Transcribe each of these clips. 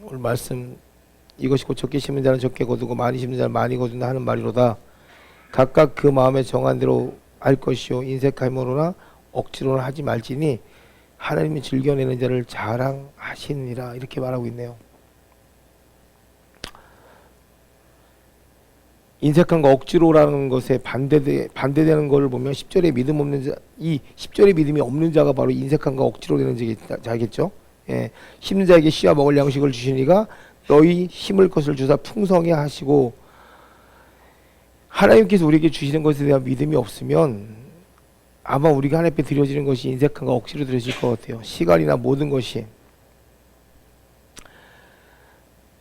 오늘 말씀 이것이 곧 적게 심는 자는 적게 거두고 많이 심는 자는 많이 거둔다 하는 말이로다. 각각 그 마음에 정한 대로 할 것이요 인색함으로나 억지로나 하지 말지니 하나님이 즐겨내는 자를 자랑하시느니라. 이렇게 말하고 있네요. 인색함과 억지로라는 것에 반대되는 것을 보면 10절에 믿음 없는 자, 이 10절에 믿음이 없는 자가 바로 인색함과 억지로 되는 자겠죠. 예, 심는 자에게 씨와 먹을 양식을 주시니가 너희 심을 것을 주사 풍성히 하시고. 하나님께서 우리에게 주시는 것에 대한 믿음이 없으면 아마 우리가 하나님 앞에 드려지는 것이 인색함과 억지로 드려질 것 같아요. 시간이나 모든 것이.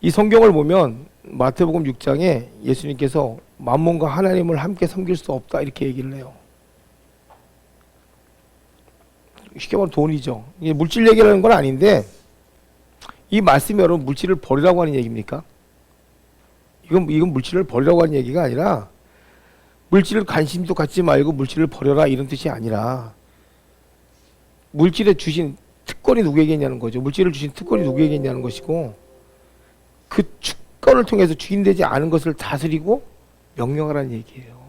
이 성경을 보면 마태복음 6장에 예수님께서 만몬과 하나님을 함께 섬길 수 없다 이렇게 얘기를 해요. 쉽게 말하면 돈이죠. 이게 물질 얘기라는 건 아닌데 이 말씀이 여러분 물질을 버리라고 하는 얘기입니까? 이건 물질을 버리라고 하는 얘기가 아니라 물질을 관심도 갖지 말고 물질을 버려라 이런 뜻이 아니라 물질에 주신 특권이 누구에게 있냐는 거죠. 물질을 주신 특권이 누구에게 있냐는 것이고 그 특권을 통해서 주인되지 않은 것을 다스리고 명령하라는 얘기예요.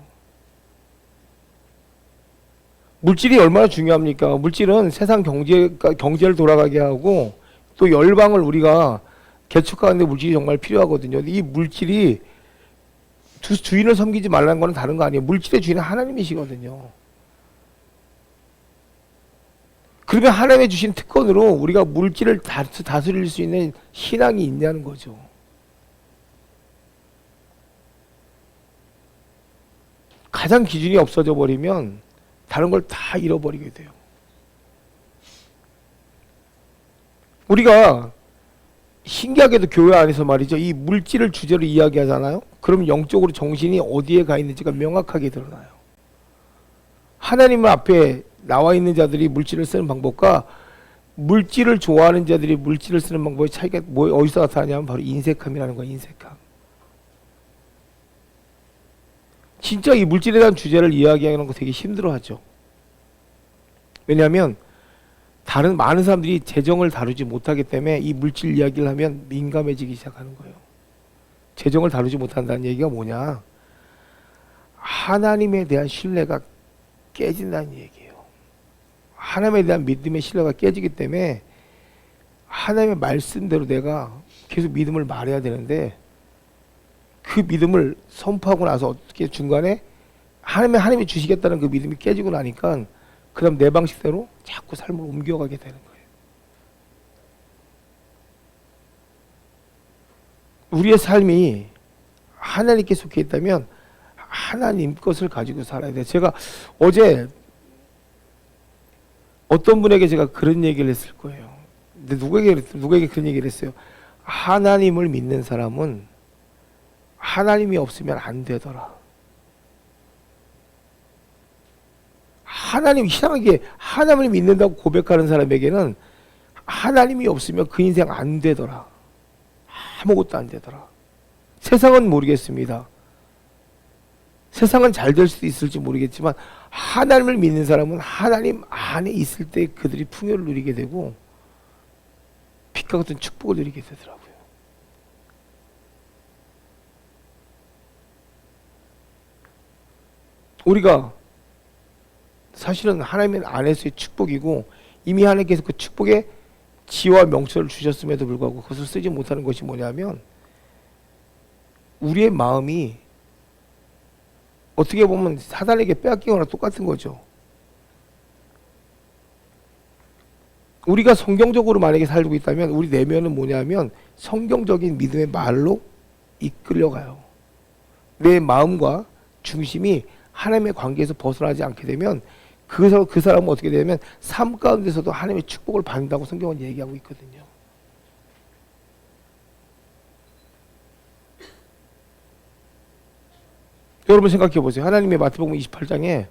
물질이 얼마나 중요합니까? 물질은 세상 경제를 돌아가게 하고 또 열방을 우리가 개척하는데 물질이 정말 필요하거든요. 이 물질이 주인을 섬기지 말라는 건 다른 거 아니에요. 물질의 주인은 하나님이시거든요. 그러면 하나님의 주신 특권으로 우리가 물질을 다스릴 수 있는 신앙이 있냐는 거죠. 가장 기준이 없어져 버리면 다른 걸 다 잃어버리게 돼요. 우리가 신기하게도 교회 안에서 말이죠. 이 물질을 주제로 이야기하잖아요. 그럼 영적으로 정신이 어디에 가 있는지가 명확하게 드러나요. 하나님 앞에 나와 있는 자들이 물질을 쓰는 방법과 물질을 좋아하는 자들이 물질을 쓰는 방법의 차이가 어디서 나타나냐면 바로 인색함이라는 거예요. 인색함. 진짜 이 물질에 대한 주제를 이야기하는 거 되게 힘들어하죠. 왜냐하면 많은 사람들이 재정을 다루지 못하기 때문에 이 물질 이야기를 하면 민감해지기 시작하는 거예요. 재정을 다루지 못한다는 얘기가 뭐냐? 하나님에 대한 신뢰가 깨진다는 얘기예요. 하나님에 대한 믿음의 신뢰가 깨지기 때문에 하나님의 말씀대로 내가 계속 믿음을 말해야 되는데 그 믿음을 선포하고 나서 어떻게 중간에 하나님이 주시겠다는 그 믿음이 깨지고 나니까 그럼 내 방식대로 자꾸 삶을 옮겨가게 되는 거예요. 우리의 삶이 하나님께 속해 있다면 하나님 것을 가지고 살아야 돼요. 제가 어제 어떤 분에게 제가 그런 얘기를 했을 거예요. 근데 누구에게 그런 얘기를 했어요. 하나님을 믿는 사람은 하나님이 없으면 안 되더라. 이상하게 하나님을 믿는다고 고백하는 사람에게는 하나님이 없으면 그 인생 안 되더라. 아무것도 안 되더라. 세상은 모르겠습니다. 세상은 잘 될 수도 있을지 모르겠지만 하나님을 믿는 사람은 하나님 안에 있을 때 그들이 풍요를 누리게 되고 빛과 같은 축복을 누리게 되더라고요. 우리가 사실은 하나님 안에서의 축복이고 이미 하나님께서 그 축복의 지와 명철을 주셨음에도 불구하고 그것을 쓰지 못하는 것이 뭐냐면 우리의 마음이 어떻게 보면 사단에게 빼앗긴 거랑 똑같은 거죠. 우리가 성경적으로 만약에 살고 있다면 우리 내면은 뭐냐면 성경적인 믿음의 말로 이끌려가요. 내 마음과 중심이 하나님의 관계에서 벗어나지 않게 되면 그 사람은 어떻게 되냐면 삶 가운데서도 하나님의 축복을 받는다고 성경은 얘기하고 있거든요. 여러분 생각해 보세요. 하나님의 마태복음 28장에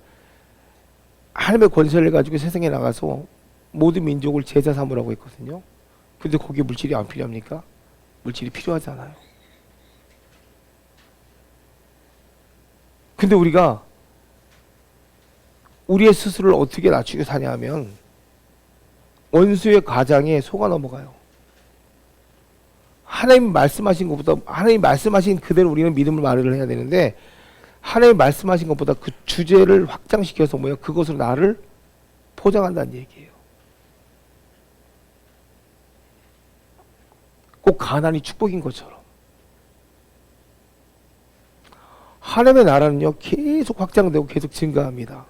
하나님의 권세를 가지고 세상에 나가서 모든 민족을 제자 삼으라고 했거든요. 근데 거기에 물질이 안 필요합니까? 물질이 필요하잖아요. 근데 우리가 우리의 스스로를 어떻게 낮추고 사냐 하면 원수의 가장에 속아 넘어가요. 하나님 말씀하신 것보다 하나님 말씀하신 그대로 우리는 믿음을 말을 해야 되는데 하나님 말씀하신 것보다 그 주제를 확장시켜서 뭐야 그것으로 나를 포장한다는 얘기예요. 꼭 가난이 축복인 것처럼 하나님의 나라는요 계속 확장되고 계속 증가합니다.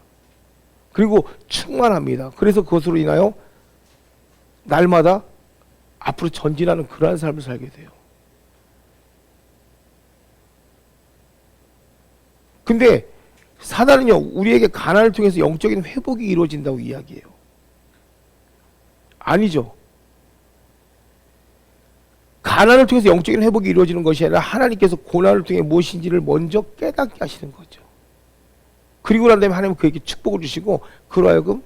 그리고 충만합니다. 그래서 그것으로 인하여 날마다 앞으로 전진하는 그러한 삶을 살게 돼요. 근데 사단은요 우리에게 가난을 통해서 영적인 회복이 이루어진다고 이야기해요. 아니죠. 가난을 통해서 영적인 회복이 이루어지는 것이 아니라 하나님께서 고난을 통해 무엇인지를 먼저 깨닫게 하시는 거죠. 그리고 난 다음에 하나님은 그에게 축복을 주시고 그로 하여금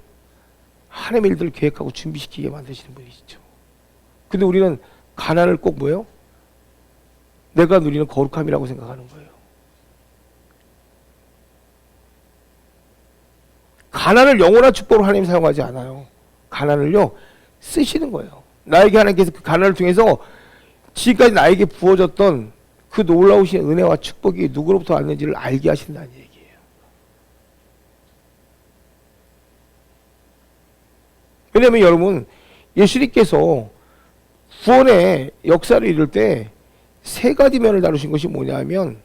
하나님의 일들을 계획하고 준비시키게 만드시는 분이시죠. 근데 우리는 가난을 꼭 뭐예요? 내가 누리는 거룩함이라고 생각하는 거예요. 가난을 영원한 축복으로 하나님 사용하지 않아요. 가난을요 쓰시는 거예요. 나에게 하나님께서 그 가난을 통해서 지금까지 나에게 부어졌던 그 놀라우신 은혜와 축복이 누구로부터 왔는지를 알게 하신다는 얘기예요. 왜냐하면 여러분 예수님께서 구원의 역사를 이룰 때 세 가지 면을 다루신 것이 뭐냐면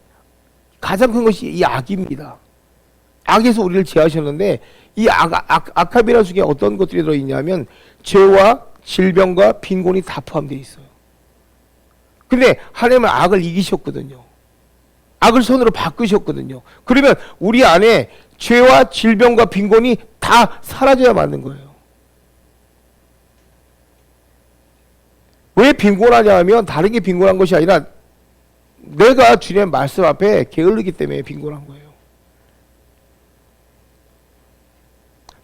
가장 큰 것이 이 악입니다. 악에서 우리를 제하셨는데 이 악함이라는 속에 어떤 것들이 들어있냐면 죄와 질병과 빈곤이 다 포함되어 있어요. 근데 하나님은 악을 이기셨거든요. 악을 선으로 바꾸셨거든요. 그러면 우리 안에 죄와 질병과 빈곤이 다 사라져야 맞는 거예요. 왜 빈곤하냐 하면 다른 게 빈곤한 것이 아니라 내가 주님의 말씀 앞에 게을르기 때문에 빈곤한 거예요.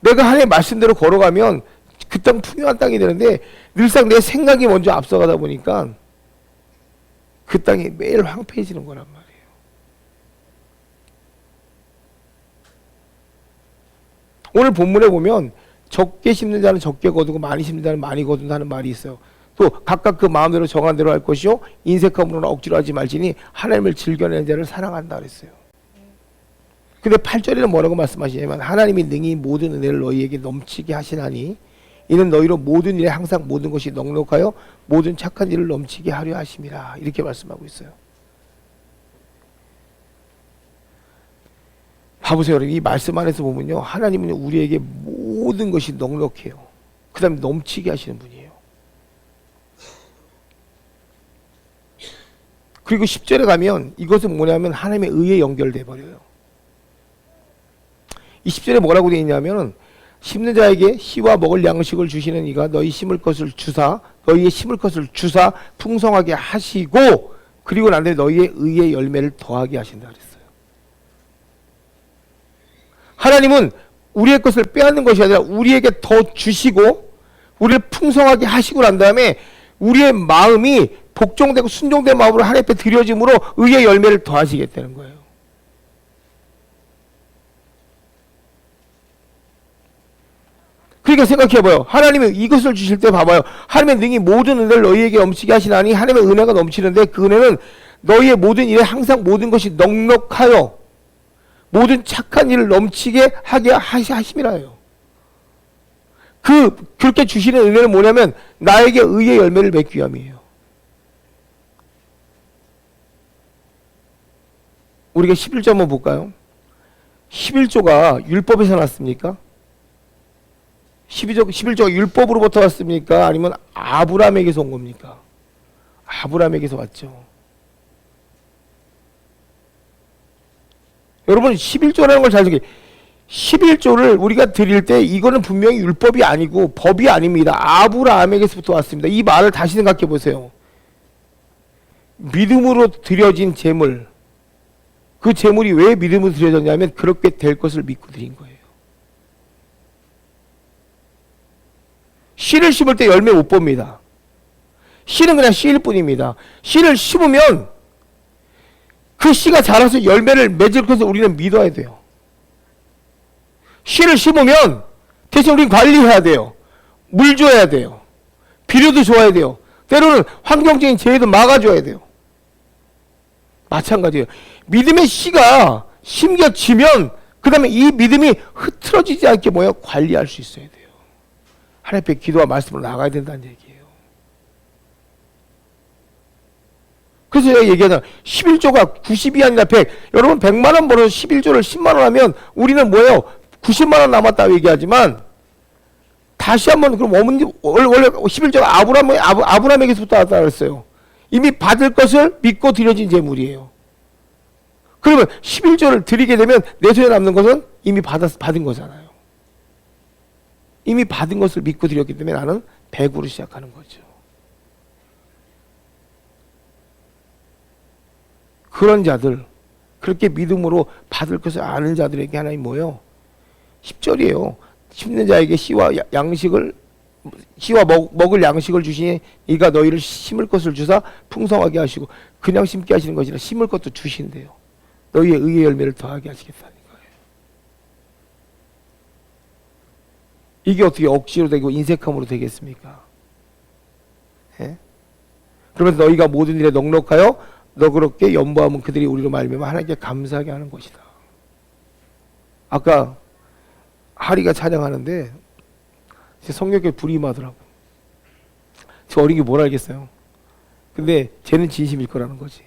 내가 하나님의 말씀대로 걸어가면 그 땅 풍요한 땅이 되는데 늘상 내 생각이 먼저 앞서가다 보니까 그 땅이 매일 황폐해지는 거란 말이에요. 오늘 본문에 보면 적게 심는 자는 적게 거두고 많이 심는 자는 많이 거둔다는 말이 있어요. 또 각각 그 마음대로 정한 대로 할 것이요 인색함으로나 억지로 하지 말지니 하나님을 즐겨내는 자를 사랑한다 그랬어요. 근데 8절에는 뭐라고 말씀하시냐면 하나님이 능히 모든 은혜를 너희에게 넘치게 하시나니 이는 너희로 모든 일에 항상 모든 것이 넉넉하여 모든 착한 일을 넘치게 하려 하심이라 이렇게 말씀하고 있어요. 봐보세요 여러분 이 말씀 안에서 보면요 하나님은 우리에게 모든 것이 넉넉해요. 그 다음에 넘치게 하시는 분이에요. 그리고 10절에 가면 이것은 뭐냐면 하나님의 의에 연결돼 버려요. 이 10절에 뭐라고 되어 있냐면 심는 자에게 씨와 먹을 양식을 주시는 이가 너희 심을 것을 주사 너희의 심을 것을 주사 풍성하게 하시고 그리고 난 다음에 너희의 의의 열매를 더하게 하신다 그랬어요. 하나님은 우리의 것을 빼앗는 것이 아니라 우리에게 더 주시고 우리를 풍성하게 하시고 난 다음에 우리의 마음이 복종되고 순종된 마음으로 하나님 앞에 드려짐으로 의의 열매를 더하시겠다는 거예요. 그러니까 생각해봐요. 하나님이 이것을 주실 때 봐봐요. 하나님의 능히 모든 은혜를 너희에게 넘치게 하시나니 하나님의 은혜가 넘치는데 그 은혜는 너희의 모든 일에 항상 모든 것이 넉넉하여 모든 착한 일을 넘치게 하게 하심이라요. 그렇게 주시는 은혜는 뭐냐면 나에게 의의 열매를 맺기 위함이에요. 우리가 11조 한번 볼까요? 11조가 율법에서 났습니까? 11조가 율법으로부터 왔습니까? 아니면 아브라함에게서 온 겁니까? 아브라함에게서 왔죠. 여러분 11조라는 걸 잘 생각해요. 11조를 우리가 드릴 때 이거는 분명히 율법이 아니고 법이 아닙니다. 아브라함에게서부터 왔습니다. 이 말을 다시 생각해 보세요. 믿음으로 드려진 재물, 그 재물이 왜 믿음으로 드려졌냐면 그렇게 될 것을 믿고 드린 거예요. 씨를 심을 때 열매 못 봅니다. 씨는 그냥 씨일 뿐입니다. 씨를 심으면 그 씨가 자라서 열매를 맺을 것을 우리는 믿어야 돼요. 씨를 심으면 대신 우리는 관리해야 돼요. 물 줘야 돼요. 비료도 줘야 돼요. 때로는 환경적인 재해도 막아줘야 돼요. 마찬가지예요. 믿음의 씨가 심겨지면 그 다음에 이 믿음이 흐트러지지 않게 관리할 수 있어야 돼요. 하나님 앞에 기도와 말씀으로 나가야 된다는 얘기예요. 그래서 제가 얘기하잖아요. 11조가 90이 아니라 100. 여러분 100만 원 벌어서 11조를 10만 원 하면 우리는 90만 원 남았다고 얘기하지만 다시 한번 그럼 원래 11조가 아브라함에게서부터 왔다고 했어요. 이미 받을 것을 믿고 드려진 재물이에요. 그러면 11조를 드리게 되면 내 손에 남는 것은 이미 받은 거잖아요. 이미 받은 것을 믿고 드렸기 때문에 나는 100으로 시작하는 거죠. 그런 자들, 그렇게 믿음으로 받을 것을 아는 자들에게 하나님 10절이에요. 심는 자에게 씨와 먹을 양식을 주시니 이가 너희를 심을 것을 주사 풍성하게 하시고, 그냥 심게 하시는 것이 아니라 심을 것도 주신대요. 너희의 의의 열매를 더하게 하시겠다는 거예요. 이게 어떻게 억지로 되고 인색함으로 되겠습니까? 예? 그러면서 너희가 모든 일에 넉넉하여 너그럽게 연보하면 그들이 우리로 말미암아 하나님께 감사하게 하는 것이다. 아까 하리가 찬양하는데 제 성령께 불이 임하더라고. 저 어린 게 뭘 알겠어요. 근데 쟤는 진심일 거라는 거지.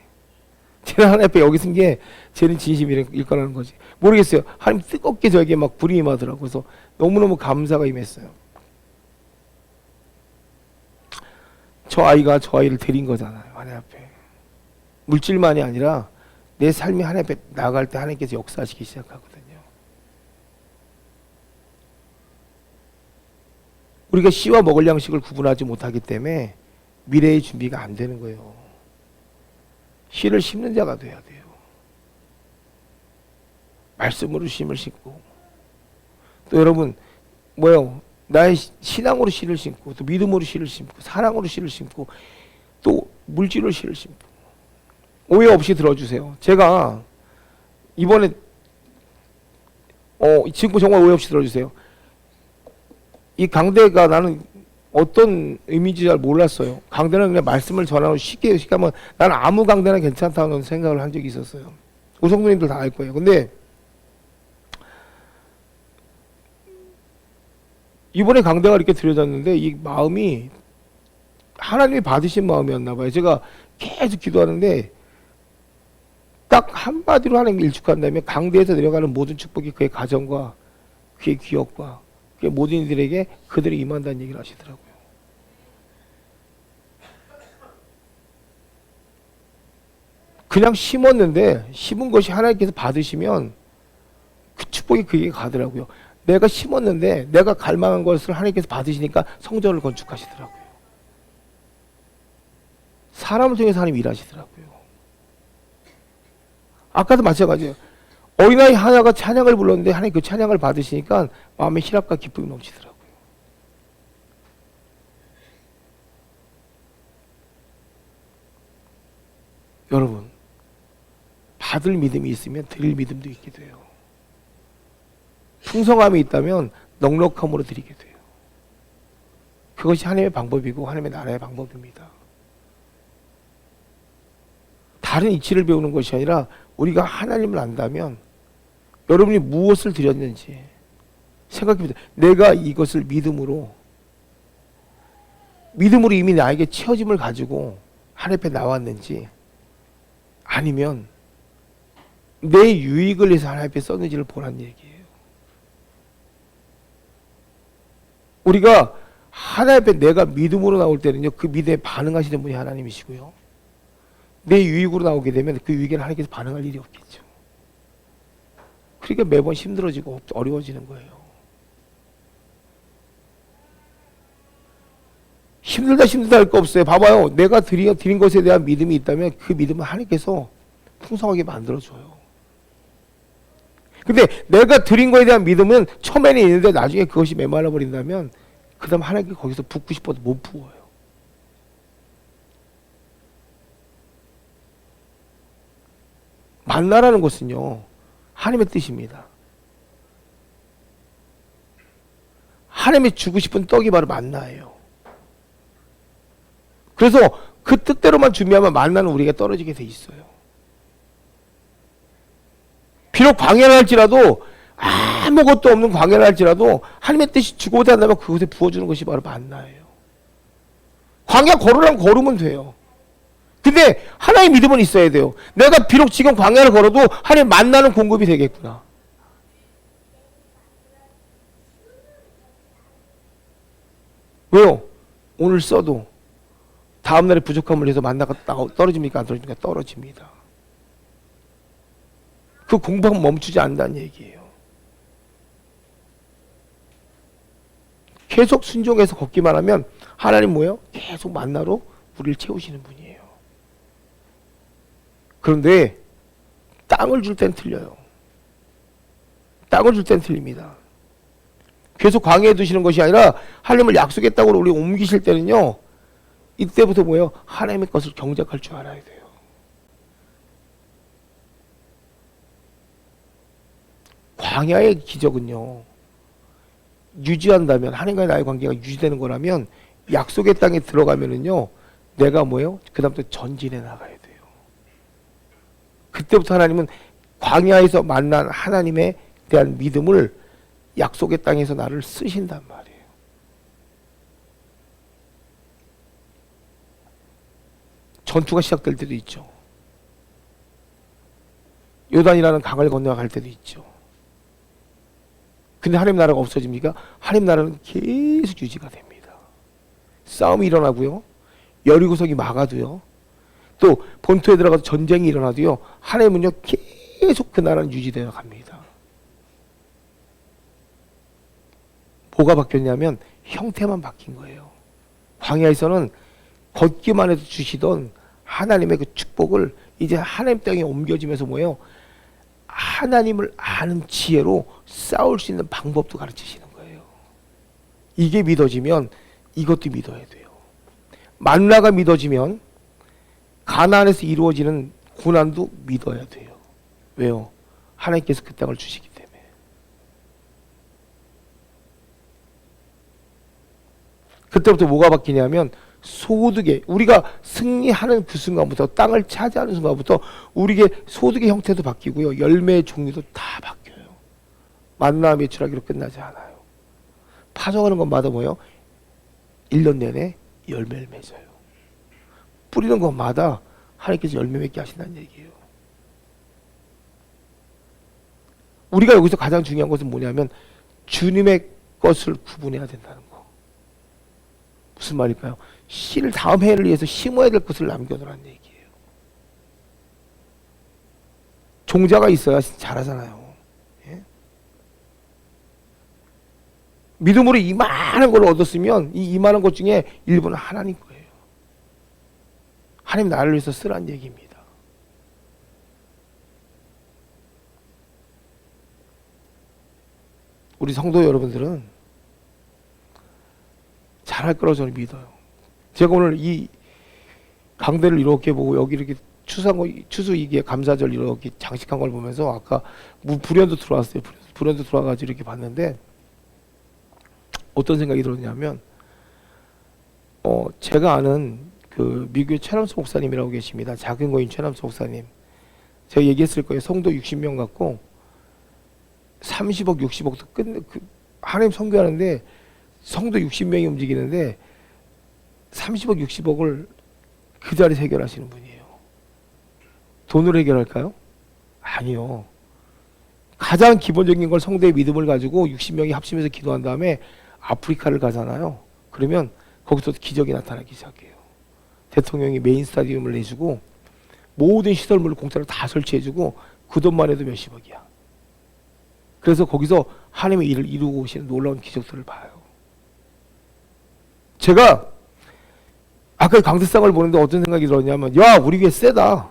쟤는 하나님 앞에 여기 쓴 게 쟤는 진심일 거라는 거지. 모르겠어요. 하나님 뜨겁게 저에게 막 불이 임하더라고. 그래서 너무너무 감사가 임했어요. 저 아이가 저 아이를 데린 거잖아요. 하나님 앞에. 물질만이 아니라 내 삶이 하나님 앞에 나갈 때 하나님께서 역사하시기 시작하거든요. 우리가 씨와 먹을 양식을 구분하지 못하기 때문에 미래의 준비가 안 되는 거예요. 씨를 심는 자가 돼야 돼요. 말씀으로 씨를 심고, 또 여러분 나의 신앙으로 씨를 심고, 또 믿음으로 씨를 심고, 사랑으로 씨를 심고, 또 물질로 씨를 심고. 오해 없이 들어주세요. 제가 이번에 지금 정말 오해 없이 들어주세요. 이 강대가 나는 어떤 의미인지 잘 몰랐어요. 강대는 그냥 말씀을 전하고 쉽게 하면 나는 아무 강대나 괜찮다는 생각을 한 적이 있었어요. 우리 성도님들 다 알 거예요. 근데 이번에 강대가 이렇게 드려졌는데 이 마음이 하나님이 받으신 마음이었나 봐요. 제가 계속 기도하는데 딱 한마디로 하나님께 일축한다면 강대에서 내려가는 모든 축복이 그의 가정과 그의 기업과 그의 모든 이들에게 그들이 임한다는 얘기를 하시더라고요. 그냥 심었는데 심은 것이 하나님께서 받으시면 그 축복이 그에게 가더라고요. 내가 심었는데 내가 갈망한 것을 하나님께서 받으시니까 성전을 건축하시더라고요. 사람을 통해서 하나님 일하시더라고요. 아까도 마찬가지예요. 어린아이 하나가 찬양을 불렀는데 하나님 그 찬양을 받으시니까 마음에 희락과 기쁨이 넘치더라고요. 여러분, 받을 믿음이 있으면 드릴 믿음도 있게 돼요. 풍성함이 있다면 넉넉함으로 드리게 돼요. 그것이 하나님의 방법이고 하나님의 나라의 방법입니다. 다른 이치를 배우는 것이 아니라 우리가 하나님을 안다면 여러분이 무엇을 드렸는지 생각해보세요. 내가 이것을 믿음으로 이미 나에게 채워짐을 가지고 하나님 앞에 나왔는지, 아니면 내 유익을 위해서 하나님 앞에 썼는지를 보라는 얘기예요. 우리가 하나님 앞에 내가 믿음으로 나올 때는요, 그 믿음에 반응하시는 분이 하나님이시고요, 내 유익으로 나오게 되면 그 유익에는 하나님께서 반응할 일이 없겠죠. 그러니까 매번 힘들어지고 어려워지는 거예요. 힘들다 할 거 없어요. 봐봐요. 내가 드린 것에 대한 믿음이 있다면 그 믿음은 하나님께서 풍성하게 만들어줘요. 근데 내가 드린 거에 대한 믿음은 처음에는 있는데 나중에 그것이 메말라 버린다면 그 다음 하나님께 거기서 붓고 싶어도 못 부어요. 만나라는 것은요, 하나님의 뜻입니다. 하나님이 주고 싶은 떡이 바로 만나예요. 그래서 그 뜻대로만 준비하면 만나는 우리가 떨어지게 돼 있어요. 비록 광야를 할지라도, 아무것도 없는 광야를 할지라도 하나님의 뜻이 주고자 한다면 그곳에 부어주는 것이 바로 만나예요. 광야 걸으라면 걸으면 돼요. 근데 하나의 믿음은 있어야 돼요. 내가 비록 지금 광야를 걸어도 하나님 만나는 공급이 되겠구나. 왜요? 오늘 써도 다음날에 부족함을 해서 만나가 떨어집니까? 안 떨어집니까? 떨어집니다. 그 공부하면 멈추지 않는다는 얘기예요. 계속 순종해서 걷기만 하면 하나님 뭐예요? 계속 만나로 우리를 채우시는 분이에요. 그런데 땅을 줄 땐 틀려요. 땅을 줄 땐 틀립니다. 계속 광야에 두시는 것이 아니라 하나님을 약속의 땅으로 우리 옮기실 때는요, 이때부터 뭐예요? 하나님의 것을 경작할 줄 알아야 돼요. 광야의 기적은요, 유지한다면, 하나님과의 나의 관계가 유지되는 거라면 약속의 땅에 들어가면은요, 내가 뭐예요? 그 다음부터 전진해 나가야 돼요. 그때부터 하나님은 광야에서 만난 하나님에 대한 믿음을 약속의 땅에서 나를 쓰신단 말이에요. 전투가 시작될 때도 있죠. 요단이라는 강을 건너갈 때도 있죠. 근데 하나님 나라가 없어집니까? 하나님 나라는 계속 유지가 됩니다. 싸움이 일어나고요. 여리고성이 막아도요. 또 본토에 들어가서 전쟁이 일어나도요. 하나님은요 계속 그 나라는 유지되어 갑니다. 뭐가 바뀌었냐면 형태만 바뀐 거예요. 광야에서는 걷기만 해도 주시던 하나님의 그 축복을 이제 하나님 땅에 옮겨지면서 뭐예요? 하나님을 아는 지혜로 싸울 수 있는 방법도 가르치시는 거예요. 이게 믿어지면 이것도 믿어야 돼요. 만나가 믿어지면 가나안에서 이루어지는 고난도 믿어야 돼요. 왜요? 하나님께서 그 땅을 주시기 때문에. 그때부터 뭐가 바뀌냐면 소득의, 우리가 승리하는 그 순간부터, 땅을 차지하는 순간부터 우리에게 소득의 형태도 바뀌고요, 열매의 종류도 다 바뀌어요. 만나 매출하기로 끝나지 않아요. 파종하는 것마다 뭐예요? 1년 내내 열매를 맺어요. 뿌리는 것마다 하나님께서 열매 맺게 하신다는 얘기예요. 우리가 여기서 가장 중요한 것은 뭐냐면 주님의 것을 구분해야 된다는 거. 무슨 말일까요? 씨를 다음 해를 위해서 심어야 될 것을 남겨놓으라는 얘기예요. 종자가 있어야 잘하잖아요. 예? 믿음으로 이만한 걸 얻었으면 이 이만한 것 중에 일부는 하나님 거예요. 하나님 나를 위해서 쓰라는 얘기입니다. 우리 성도 여러분들은 잘할 거라고 저는 믿어요. 제가 오늘 이 강대를 이렇게 보고 여기 이렇게 추수 이게 감사절 이렇게 장식한 걸 보면서 아까 불현도 들어왔어요. 불현도 들어와가지고 이렇게 봤는데 어떤 생각이 들었냐면 제가 아는 그 미국의 최남수 목사님이라고 계십니다. 작은 거인 최남수 목사님. 제가 얘기했을 거예요. 성도 60명 갖고 30억, 60억도 하나님 선교하는데 성도 60명이 움직이는데 30억, 60억을 그 자리에서 해결하시는 분이에요. 돈으로 해결할까요? 아니요. 가장 기본적인 걸 성도의 믿음을 가지고 60명이 합심해서 기도한 다음에 아프리카를 가잖아요. 그러면 거기서 기적이 나타나기 시작해요. 대통령이 메인 스타디움을 내주고 모든 시설물을 공짜로 다 설치해주고 그 돈만 해도 몇십억이야. 그래서 거기서 하나님의 일을 이루고 오시는 놀라운 기적들을 봐요. 제가 아까 강대상을 보는데 어떤 생각이 들었냐면 야 우리 교회 세다.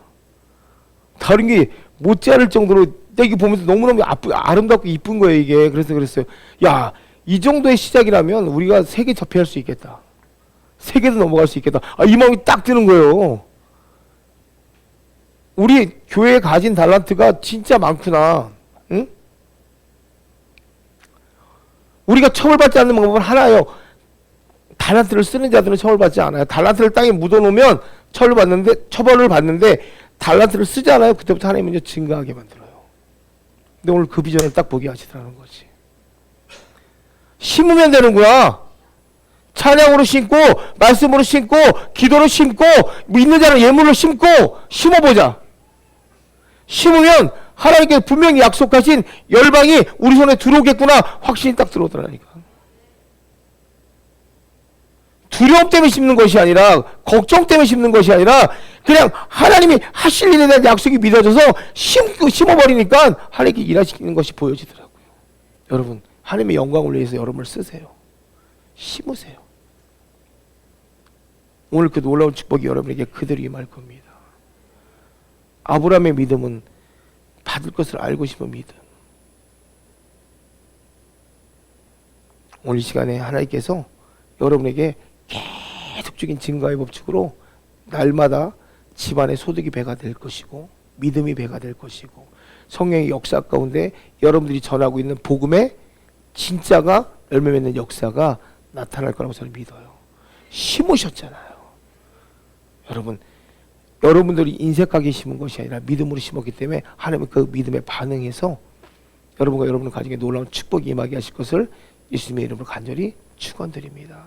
다른 게 못지않을 정도로 이게 보면서 너무너무 아름답고 이쁜 거예요 이게. 그래서 그랬어요. 야 이 정도의 시작이라면 우리가 세계 접해할 수 있겠다. 세계도 넘어갈 수 있겠다. 이 마음이 딱 드는 거예요. 우리 교회에 가진 달란트가 진짜 많구나. 응? 우리가 처벌받지 않는 방법은 하나예요. 달란트를 쓰는 자들은 처벌받지 않아요. 달란트를 땅에 묻어놓으면 처벌을 받는데 달란트를 쓰지 않아요. 그때부터 하나님은 이제 증가하게 만들어요. 근데 오늘 그 비전을 딱 보게 하시더라는 거지. 심으면 되는구나. 찬양으로 심고, 말씀으로 심고, 기도로 심고, 믿는 자는 예물로 심고, 심어보자. 심으면 하나님께서 분명히 약속하신 열방이 우리 손에 들어오겠구나 확신이 딱 들어오더라니까. 두려움 때문에 심는 것이 아니라, 걱정 때문에 심는 것이 아니라 그냥 하나님이 하실 일에 대한 약속이 믿어져서 심어버리니까 하나님께 일하시는 것이 보여지더라고요. 여러분, 하나님의 영광을 위해서 여러분을 쓰세요. 심으세요. 오늘 그 놀라운 축복이 여러분에게 그대로 임할 겁니다. 아브라함의 믿음은 받을 것을 알고 싶은 믿음. 오늘 이 시간에 하나님께서 여러분에게 계속적인 증거의 법칙으로 날마다 집안의 소득이 배가 될 것이고 믿음이 배가 될 것이고 성령의 역사 가운데 여러분들이 전하고 있는 복음의 진짜가 열매 맺는 역사가 나타날 거라고 저는 믿어요. 심으셨잖아요. 여러분들이 인색하게 심은 것이 아니라 믿음으로 심었기 때문에 하나님은 그 믿음에 반응해서 여러분과 여러분의 가정에 놀라운 축복이 임하게 하실 것을 예수님의 이름으로 간절히 축원드립니다.